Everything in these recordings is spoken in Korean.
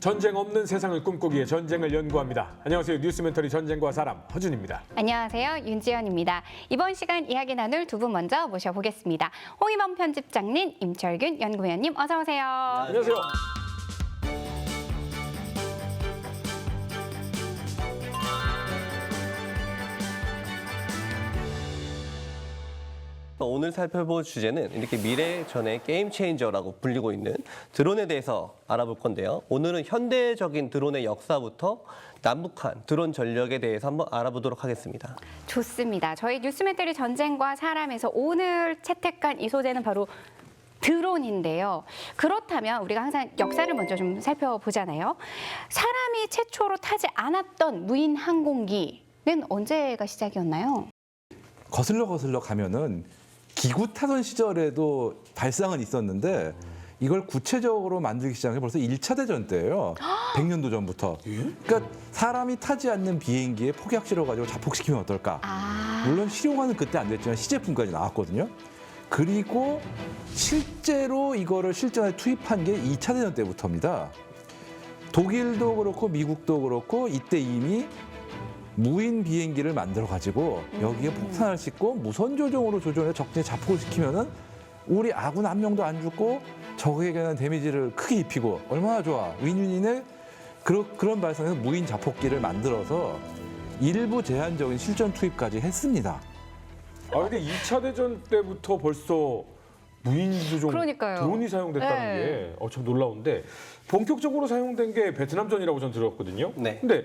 전쟁 없는 세상을 꿈꾸기에 전쟁을 연구합니다. 안녕하세요. 뉴스멘터리 전쟁과 사람 허준입니다. 안녕하세요. 윤지연입니다. 이번 시간 이야기 나눌 두 분 먼저 모셔보겠습니다. 홍희범 편집장님, 임철균 연구위원님 어서 오세요. 안녕하세요. 오늘 살펴볼 주제는 이렇게 미래 전의 게임 체인저라고 불리고 있는 드론에 대해서 알아볼 건데요. 오늘은 현대적인 드론의 역사부터 남북한 드론 전력에 대해서 한번 알아보도록 하겠습니다. 좋습니다. 저희 뉴스멘터리 전쟁과 사람에서 오늘 채택한 이 소재는 바로 드론인데요. 그렇다면 우리가 항상 역사를 먼저 좀 살펴보잖아요. 사람이 최초로 타지 않았던 무인 항공기는 언제가 시작이었나요? 거슬러 가면은 기구 타던 시절에도 발상은 있었는데 이걸 구체적으로 만들기 시작한 게 벌써 1차 대전 때예요. 100년도 전부터. 그러니까 사람이 타지 않는 비행기에 폭약 실어가지고 자폭시키면 어떨까? 물론 실용화는 그때 안 됐지만 시제품까지 나왔거든요. 그리고 실제로 이거를 실전에 투입한 게 2차 대전 때부터입니다. 독일도 그렇고 미국도 그렇고 이때 이미 무인 비행기를 만들어 가지고 여기에 폭탄을 싣고 무선 조종으로 조종해 적진에 자폭을 시키면은 우리 아군 한 명도 안 죽고 적에게는 데미지를 크게 입히고 얼마나 좋아. 윈윈인의 그런 발상에서 무인 자폭기를 만들어서 일부 제한적인 실전 투입까지 했습니다. 근데 2차 대전 때부터 벌써 무인 조종 그러니까요. 드론이 사용됐다는 네. 게 참 놀라운데 본격적으로 사용된 게 베트남전이라고 전 들었거든요. 네. 근데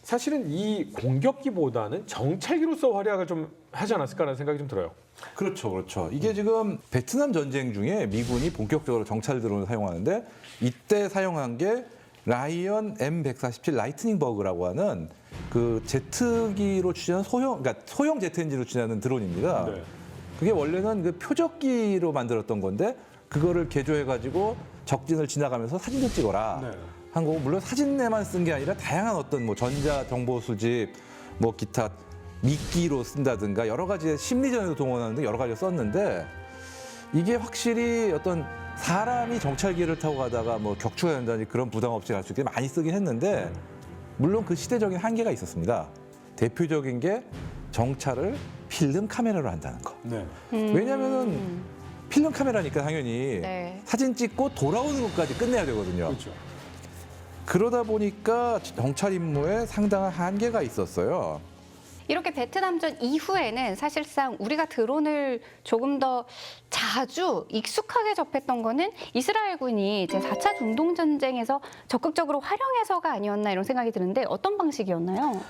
사실은 이 공격기보다는 정찰기로서 활약을 좀 하지 않았을까라는 생각이 좀 들어요. 그렇죠, 그렇죠. 이게 지금 베트남 전쟁 중에 미군이 본격적으로 정찰 드론을 사용하는데 이때 사용한 게 라이언 M147 라이트닝 버그라고 하는 그 제트기로 추진한 그러니까 소형 제트 엔진으로 추진하는 드론입니다. 네. 그게 원래는 그 표적기로 만들었던 건데 그거를 개조해가지고 적진을 지나가면서 사진 좀 찍어라. 네. 한 거고 물론 사진에만 쓴 게 아니라 다양한 어떤 뭐 전자 정보 수집, 뭐 기타 미끼로 쓴다든가 여러 가지 심리전에도 동원하는 등 여러 가지 썼는데 이게 확실히 어떤 사람이 정찰기를 타고 가다가 뭐 격추가 된다든지 그런 부담 없이 갈 수 있게 많이 쓰긴 했는데 물론 그 시대적인 한계가 있었습니다. 대표적인 게 정찰을 필름 카메라로 한다는 거. 네. 왜냐면은 필름 카메라니까 당연히 네. 사진 찍고 돌아오는 것까지 끝내야 되거든요. 그렇죠. 그러다 보니까 정찰 임무에 상당한 한계가 있었어요. 이렇게 베트남전 이후에는 사실상 우리가 드론을 조금 더 자주 익숙하게 접했던 거는 이스라엘군이 제4차 중동전쟁에서 적극적으로 활용해서가 아니었나 이런 생각이 드는데 어떤 방식이었나요?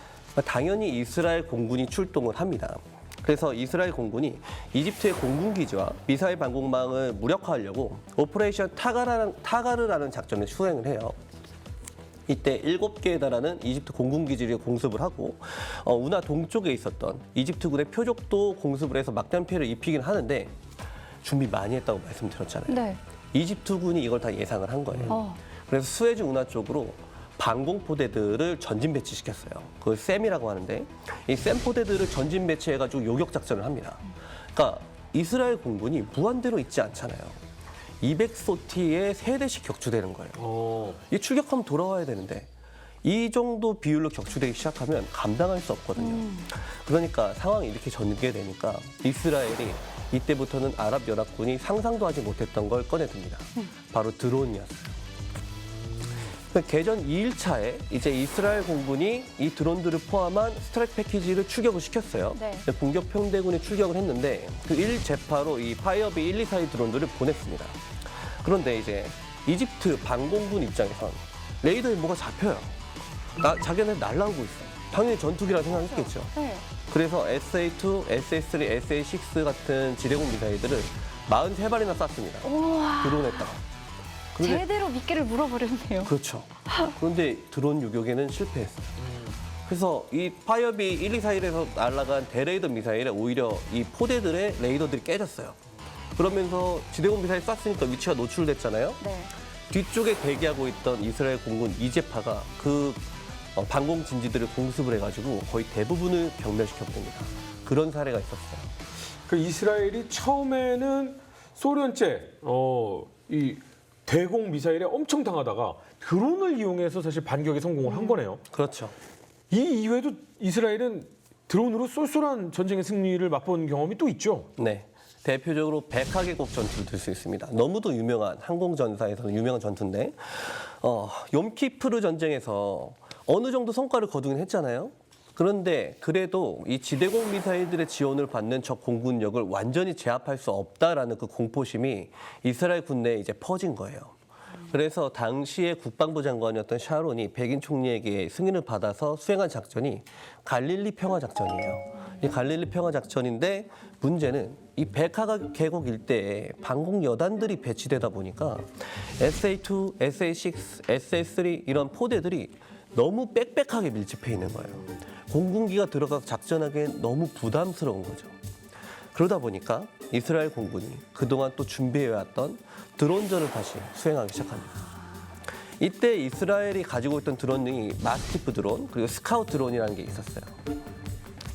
당연히 이스라엘 공군이 출동을 합니다. 그래서 이스라엘 공군이 이집트의 공군기지와 미사일 방공망을 무력화하려고 오퍼레이션 타가르라는 작전을 수행을 해요. 이때 7개에 달하는 이집트 공군기지를 공습을 하고 운하 동쪽에 있었던 이집트군의 표적도 공습을 해서 막대한 피해를 입히긴 하는데 준비 많이 했다고 말씀드렸잖아요. 네. 이집트군이 이걸 다 예상을 한 거예요. 그래서 수에즈 운하 쪽으로 방공포대들을 전진 배치시켰어요. 그걸 샘이라고 하는데 이 샘 포대들을 전진 배치해가지고 요격 작전을 합니다. 그러니까 이스라엘 공군이 무한대로 있지 않잖아요. 200소티에 3대씩 격추되는 거예요. 이 출격하면 돌아와야 되는데 이 정도 비율로 격추되기 시작하면 감당할 수 없거든요. 그러니까 상황이 이렇게 전개되니까 이스라엘이 이때부터는 아랍연합군이 상상도 하지 못했던 걸 꺼내듭니다. 바로 드론이었어요. 개전 2일차에 이제 이스라엘 공군이 이 드론들을 포함한 스트라이크 패키지를 출격을 시켰어요. 네. 공격 평대군이 출격을 했는데 그 1제파로 이 파이어비 1, 2, 4의 드론들을 보냈습니다. 그런데 이제 이집트 방공군 입장에선 레이더에 뭐가 잡혀요. 자기네 날라오고 있어. 당연히 전투기라 생각했겠죠. 네. 그래서 SA2, SA3, SA6 같은 지대공 미사일들을 43발이나 쐈습니다. 우와. 드론에다가. 그런데 제대로 미끼를 물어버렸네요. 그렇죠. 그런데 드론 유격에는 실패했어요. 그래서 이 파이어비 1, 2, 4일에서 날아간 대레이더 미사일에 오히려 이 포대들의 레이더들이 깨졌어요. 그러면서 지대공 미사일 쐈으니까 위치가 노출됐잖아요. 네. 뒤쪽에 대기하고 있던 이스라엘 공군 이제파가 그 방공 진지들을 공습을 해가지고 거의 대부분을 병멸시켜버립니다. 그런 사례가 있었어요. 그 이스라엘이 처음에는 소련제 이 대공 미사일에 엄청 당하다가 드론을 이용해서 사실 반격에 성공을 한 거네요. 그렇죠. 이 이외에도 이스라엘은 드론으로 쏠쏠한 전쟁의 승리를 맛본 경험이 또 있죠. 네. 대표적으로 백하계곡 전투를 들 수 있습니다. 너무도 유명한 항공전사에서는 유명한 전투인데 욤키프르 전쟁에서 어느 정도 성과를 거두긴 했잖아요. 그런데 그래도 이 지대공 미사일들의 지원을 받는 적 공군력을 완전히 제압할 수 없다라는 그 공포심이 이스라엘 군내에 이제 퍼진 거예요. 그래서 당시에 국방부 장관이었던 샤론이 백인 총리에게 승인을 받아서 수행한 작전이 갈릴리 평화 작전이에요. 이 갈릴리 평화 작전인데 문제는 이 백하 계곡 일대에 방공 여단들이 배치되다 보니까 SA2, SA6, SA3 이런 포대들이 너무 빽빽하게 밀집해 있는 거예요. 공군기가 들어가서 작전하기엔 너무 부담스러운 거죠. 그러다 보니까 이스라엘 공군이 그동안 또 준비해왔던 드론전을 다시 수행하기 시작합니다. 이때 이스라엘이 가지고 있던 드론이 마스티프 드론 그리고 스카우트 드론이라는 게 있었어요.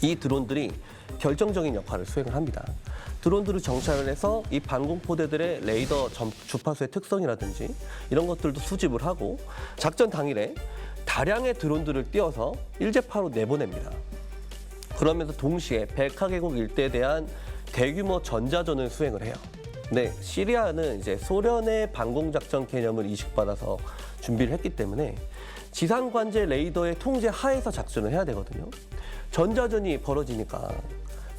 이 드론들이 결정적인 역할을 수행을 합니다. 드론들을 정찰을 해서 이 방공포대들의 레이더 주파수의 특성이라든지 이런 것들도 수집을 하고 작전 당일에 다량의 드론들을 띄워서 일제파로 내보냅니다. 그러면서 동시에 백하계곡 일대에 대한 대규모 전자전을 수행을 해요. 근데 시리아는 이제 소련의 방공작전 개념을 이식받아서 준비를 했기 때문에 지상관제 레이더의 통제 하에서 작전을 해야 되거든요. 전자전이 벌어지니까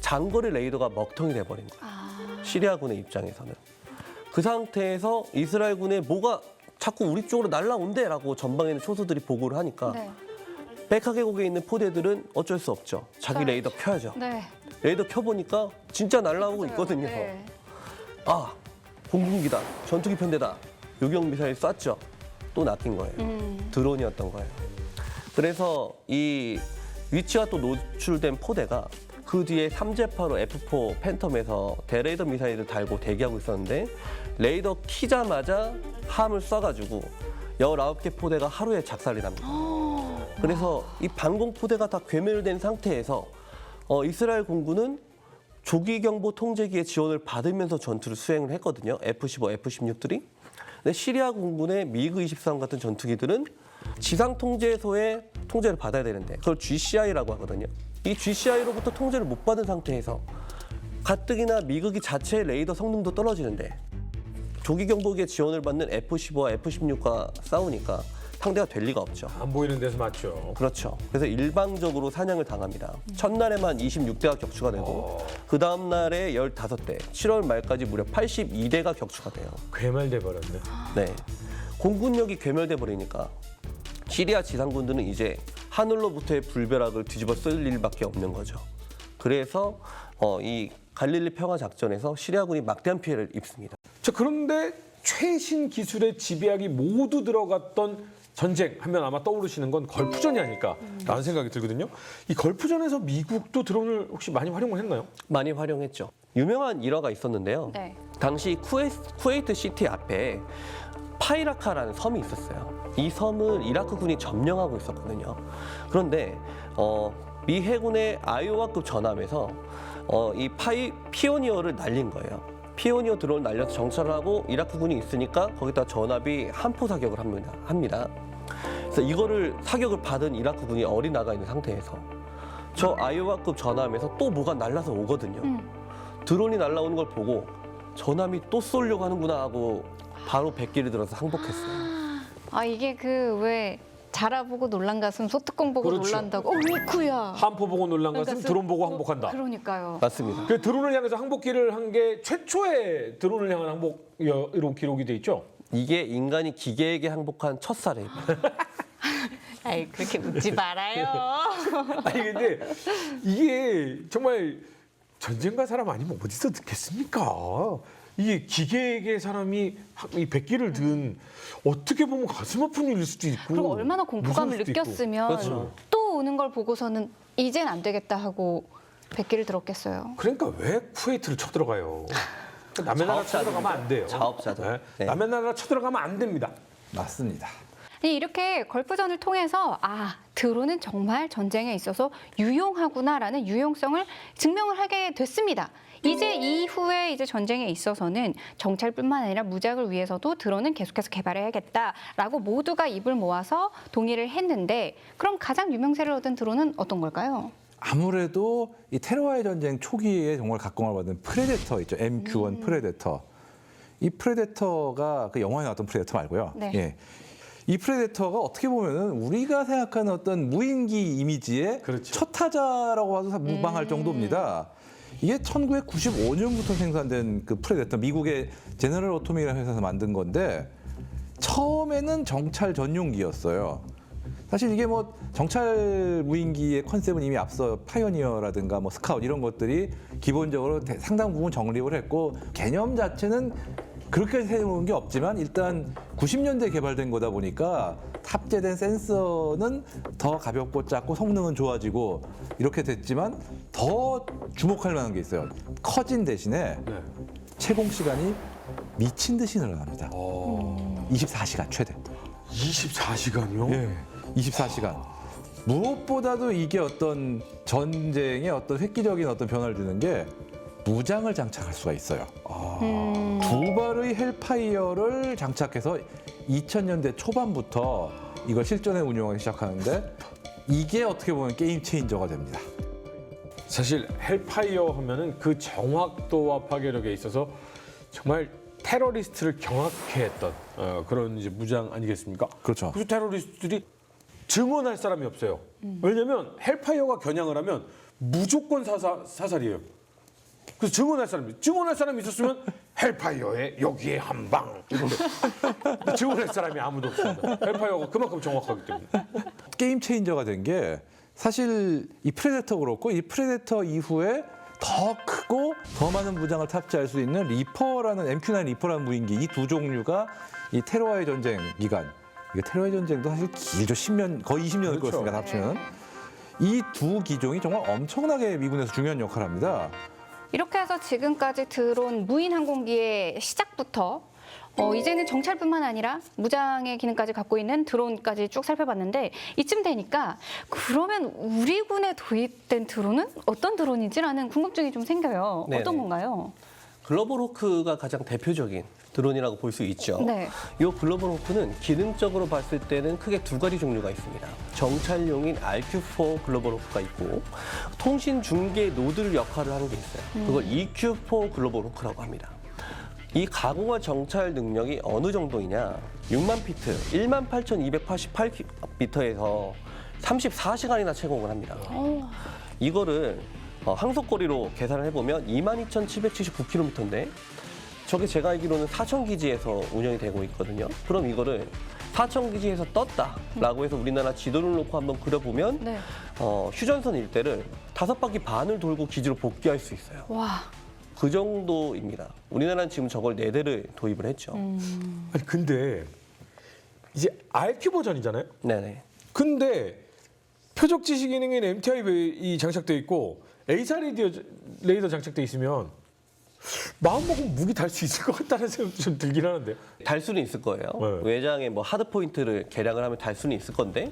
장거리 레이더가 먹통이 돼버린 거예요. 시리아군의 입장에서는. 그 상태에서 이스라엘군의 뭐가 자꾸 우리 쪽으로 날라온대라고 전방에 있는 초소들이 보고를 하니까 네. 백하계곡에 있는 포대들은 어쩔 수 없죠. 자기 레이더 켜야죠. 네. 레이더 켜보니까 진짜 날라오고 있거든요. 네. 아, 공군기다. 전투기 편대다. 요격 미사일 쐈죠. 또 낚인 거예요. 드론이었던 거예요. 그래서 이 위치가 또 노출된 포대가 그 뒤에 3제8로 F4 팬텀에서 대레이더 미사일을 달고 대기하고 있었는데 레이더 키자마자 함을 쏴가지고 19개 포대가 하루에 작살이 납니다. 그래서 이 방공 포대가 다 괴멸된 상태에서 이스라엘 공군은 조기경보 통제기의 지원을 받으면서 전투를 수행을 했거든요. F-15, F-16들이. 근데 시리아 공군의 미그 23 같은 전투기들은 지상 통제소의 통제를 받아야 되는데 그걸 GCI라고 하거든요. 이 GCI로부터 통제를 못 받은 상태에서 가뜩이나 미그기 자체의 레이더 성능도 떨어지는데 조기경보기의 지원을 받는 F-15와 F-16과 싸우니까 상대가 될 리가 없죠. 안 보이는 데서 맞죠. 그렇죠. 그래서 일방적으로 사냥을 당합니다. 첫날에만 26대가 격추가 되고 그 다음 날에 15대, 7월 말까지 무려 82대가 격추가 돼요. 괴멸돼 버렸네. 네. 공군력이 괴멸돼 버리니까 시리아 지상군들은 이제 하늘로부터의 불벼락을 뒤집어 쓸 일밖에 없는 거죠. 그래서 이 갈릴리 평화 작전에서 시리아군이 막대한 피해를 입습니다. 자, 그런데 최신 기술의 집약이 모두 들어갔던 전쟁 하면 아마 떠오르시는 건 걸프전이 아닐까라는 생각이 들거든요. 이 걸프전에서 미국도 드론을 혹시 많이 활용을 했나요? 많이 활용했죠. 유명한 일화가 있었는데요. 네. 당시 쿠웨이트 시티 앞에 파이라카라는 섬이 있었어요. 이 섬을 이라크군이 점령하고 있었거든요. 그런데 미 해군의 아이오와급 전함에서 이 피오니어를 날린 거예요. 피오니어 드론을 날려서 정찰을 하고 이라크군이 있으니까 거기다 전함이 한포 사격을 합니다. 그래서 이거를 사격을 받은 이라크군이 어리나가 있는 상태에서 저 아이오와급 전함에서 또 뭐가 날라서 오거든요. 드론이 날라오는 걸 보고 전함이 또 쏘려고 하는구나 하고 바로 백기를 들어서 항복했어요. 아 이게 그 왜 자라보고 놀란 가슴 소뚜껑 보고 그렇죠. 놀란다고. 왜구야. 한포 보고 놀란 것은 그러니까 드론 보고 항복한다. 그러니까요. 맞습니다. 그 드론을 향해서 항복기를 한 게 최초의 드론을 향한 항복으로 기록이 돼 있죠. 이게 인간이 기계에게 항복한 첫 사례입니다. 아이 그렇게 묻지 말아요. 아니 근데 이게 정말 전쟁과 사람 아니면 어디서 듣겠습니까? 이게 기계에게 사람이 이 백기를 든 어떻게 보면 가슴 아픈 일일 수도 있고 그리고 얼마나 공포감을 무서울 수도 있고. 느꼈으면 그렇죠. 또 오는 걸 보고서는 이젠 안 되겠다 하고 백기를 들었겠어요. 그러니까 왜 쿠웨이트를 쳐들어가요? 남의 나라 쳐들어가면 안 돼요. 자업자들. 네. 남의 나라 쳐들어가면 안 됩니다. 맞습니다. 이렇게 걸프전을 통해서 아 드론은 정말 전쟁에 있어서 유용하구나라는 유용성을 증명을 하게 됐습니다. 이제 이후에 이제 전쟁에 있어서는 정찰뿐만 아니라 무장을 위해서도 드론은 계속해서 개발해야겠다라고 모두가 입을 모아서 동의를 했는데 그럼 가장 유명세를 얻은 드론은 어떤 걸까요? 아무래도 이 테러와의 전쟁 초기에 정말 각광을 받은 프레데터 있죠. MQ-1 프레데터. 이 프레데터가 그 영화에 나왔던 프레데터 말고요. 네. 예. 이 프레데터가 어떻게 보면은 우리가 생각하는 어떤 무인기 이미지의 그렇죠. 첫 타자라고 봐도 무방할 정도입니다. 이게 1995년부터 생산된 그 프레데터, 미국의 제너럴 오토믹이라는 회사에서 만든 건데 처음에는 정찰 전용기였어요. 사실 이게 뭐 정찰 무인기의 컨셉은 이미 앞서 파이어니어라든가 뭐 스카웃 이런 것들이 기본적으로 상당 부분 정립을 했고 개념 자체는 그렇게 세워놓은 게 없지만 일단 90년대에 개발된 거다 보니까 탑재된 센서는 더 가볍고 작고 성능은 좋아지고 이렇게 됐지만 더 주목할 만한 게 있어요. 커진 대신에 네. 채공 시간이 미친 듯이 늘어납니다. 24시간 최대. 24시간이요? 예, 24시간. 무엇보다도 이게 어떤 전쟁의 어떤 획기적인 어떤 변화를 주는 게 무장을 장착할 수가 있어요. 두 발의 헬파이어를 장착해서 2000년대 초반부터 이걸 실전에 운용하기 시작하는데 이게 어떻게 보면 게임 체인저가 됩니다. 사실 헬파이어 하면은 그 정확도와 파괴력에 있어서 정말 테러리스트를 경악해 했던 그런 이제 무장 아니겠습니까? 그렇죠. 그래서 테러리스트들이 증언할 사람이 없어요. 왜냐하면 헬파이어가 겨냥을 하면 무조건 사살이에요. 그래서 증언할 사람이 있었으면 헬파이어에 여기에 한 방 이런데 증언할 사람이 아무도 없습니다. 헬파이어가 그만큼 정확하기 때문에. 게임 체인저가 된 게 사실 이 프레데터 그렇고 이 프레데터 이후에 더 크고 더 많은 무장을 탑재할 수 있는 리퍼라는 MQ-9 리퍼라는 무인기 이 두 종류가 이 테러와의 전쟁 기간 이게 테러와의 전쟁도 사실 길죠. 10년 거의 20년을 그렇죠. 끌었으니까 합치면 이 두 기종이 정말 엄청나게 미군에서 중요한 역할을 합니다. 이렇게 해서 지금까지 들어온 무인 항공기의 시작부터 이제는 정찰뿐만 아니라 무장의 기능까지 갖고 있는 드론까지 쭉 살펴봤는데 이쯤 되니까 그러면 우리 군에 도입된 드론은 어떤 드론인지라는 궁금증이 좀 생겨요. 네네. 어떤 건가요? 글로벌 호크가 가장 대표적인 드론이라고 볼 수 있죠. 네. 이 글로벌 호크는 기능적으로 봤을 때는 크게 두 가지 종류가 있습니다. 정찰용인 RQ4 글로벌 호크가 있고 통신 중계 노드 역할을 하는 게 있어요. 그걸 EQ4 글로벌 호크라고 합니다. 이 가공화 정찰 능력이 어느 정도이냐? 6만 피트, 18,288m에서 34시간이나 채공을 합니다. 이거를 항속거리로 계산을 해보면 22,779km인데 저게 제가 알기로는 사천기지에서 운영이 되고 있거든요. 그럼 이거를 사천기지에서 떴다라고 해서 우리나라 지도를 놓고 한번 그려보면 네. 휴전선 일대를 5바퀴 반을 돌고 기지로 복귀할 수 있어요. 와. 그 정도입니다. 우리나라는 지금 저걸 4대를 도입을 했죠. 아니 근데 이제 RQ 버전이잖아요. 네네. 근데 표적 지시 기능인 MTI 장착돼 있고 A사 레이더 장착돼 있으면 마음 먹으면 무기 달 수 있을 것 같다는 생각도 좀 들긴 하는데. 달 수는 있을 거예요. 네. 외장에 뭐 하드 포인트를 개량을 하면 달 수는 있을 건데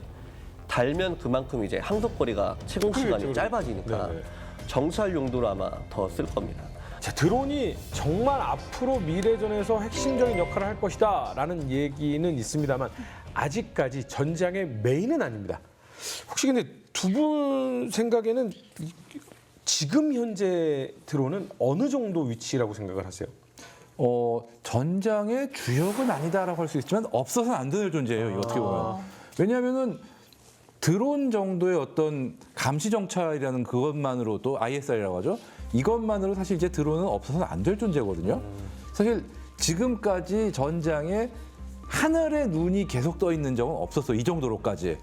달면 그만큼 이제 항속거리가 채공 시간이 그렇죠. 짧아지니까 네네. 정찰 용도로 아마 더 쓸 겁니다. 자, 드론이 정말 앞으로 미래전에서 핵심적인 역할을 할 것이다라는 얘기는 있습니다만 아직까지 전장의 메인은 아닙니다. 혹시 근데 두 분 생각에는 지금 현재 드론은 어느 정도 위치라고 생각을 하세요? 전장의 주역은 아니다라고 할 수 있지만 없어서는 안 되는 존재예요. 이거 어떻게 보면. 왜냐하면은 드론 정도의 어떤 감시 정찰이라는 그것만으로도 ISR이라고 하죠. 이것만으로 사실 이제 드론은 없어서는 안 될 존재거든요. 사실 지금까지 전장에 하늘에 눈이 계속 떠 있는 적은 없었어. 이 정도로까지.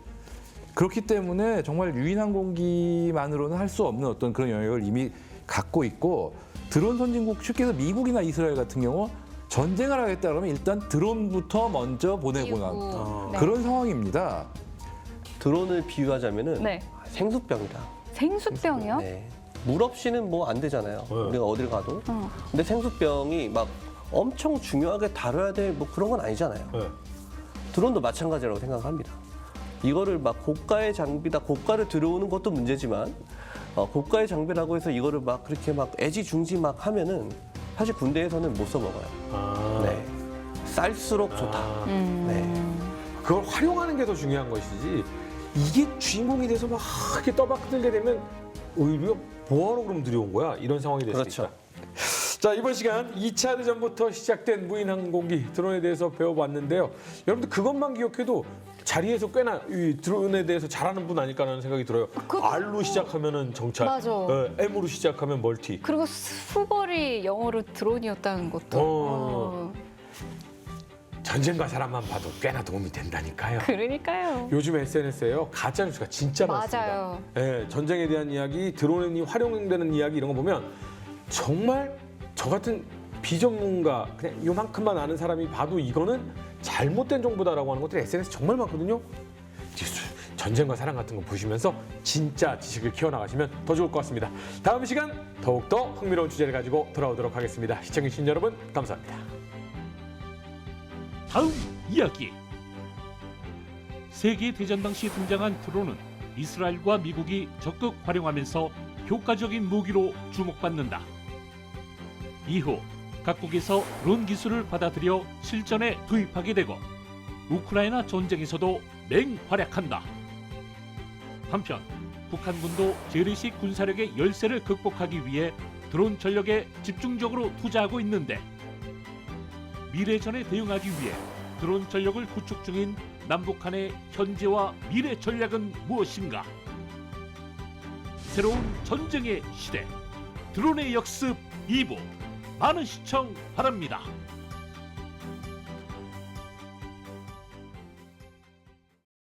그렇기 때문에 정말 유인 항공기만으로는 할 수 없는 어떤 그런 영역을 이미 갖고 있고 드론 선진국 쉽게 해서 미국이나 이스라엘 같은 경우 전쟁을 하겠다 그러면 일단 드론부터 먼저 보내고 난 이후. 네. 그런 상황입니다. 드론을 비유하자면은 네. 생수병이다. 생수병이요? 네. 물 없이는 뭐 안 되잖아요. 네. 우리가 어딜 가도. 어. 근데 생수병이 막 엄청 중요하게 다뤄야 될 뭐 그런 건 아니잖아요. 네. 드론도 마찬가지라고 생각합니다. 이거를 막 고가의 장비다, 고가를 들여오는 것도 문제지만 고가의 장비라고 해서 이거를 막 그렇게 막 애지중지 막 하면은 사실 군대에서는 못 써먹어요. 아. 네. 쌀수록 좋다. 네. 그걸 활용하는 게 더 중요한 것이지 이게 주인공이 돼서 막 이렇게 떠받들게 되면 오히려 뭐하러 그럼 들여온 거야? 이런 상황이 될 수 그렇죠. 있다. 자, 이번 시간 2차 대전부터 시작된 무인 항공기 드론에 대해서 배워봤는데요. 여러분들 그것만 기억해도 자리에서 꽤나 이 드론에 대해서 잘하는 분 아닐까라는 생각이 들어요. R로 시작하면은 정찰, 맞아. M으로 시작하면 멀티. 그리고 수벌이 영어로 드론이었다는 것도. 어. 전쟁과 사람만 봐도 꽤나 도움이 된다니까요. 그러니까요. 요즘 SNS에요 가짜 뉴스가 진짜 많습니다. 맞아요. 예, 전쟁에 대한 이야기, 드론이 활용되는 이야기 이런 거 보면 정말 저 같은 비전문가 그냥 요만큼만 아는 사람이 봐도 이거는 잘못된 정보다라고 하는 것들이 SNS 정말 많거든요. 뉴스, 전쟁과 사랑 같은 거 보시면서 진짜 지식을 키워나가시면 더 좋을 것 같습니다. 다음 시간 더욱더 흥미로운 주제를 가지고 돌아오도록 하겠습니다. 시청해주신 여러분 감사합니다. 다음 이야기. 세계대전 당시 등장한 드론은 이스라엘과 미국이 적극 활용하면서 효과적인 무기로 주목받는다. 이후 각국에서 드론 기술을 받아들여 실전에 도입하게 되고 우크라이나 전쟁에서도 맹활약한다. 한편 북한군도 재래식 군사력의 열세를 극복하기 위해 드론 전력에 집중적으로 투자하고 있는데 미래전에 대응하기 위해 드론 전력을 구축 중인 남북한의 현재와 미래 전략은 무엇인가? 새로운 전쟁의 시대, 드론의 역습 2부 많은 시청 바랍니다.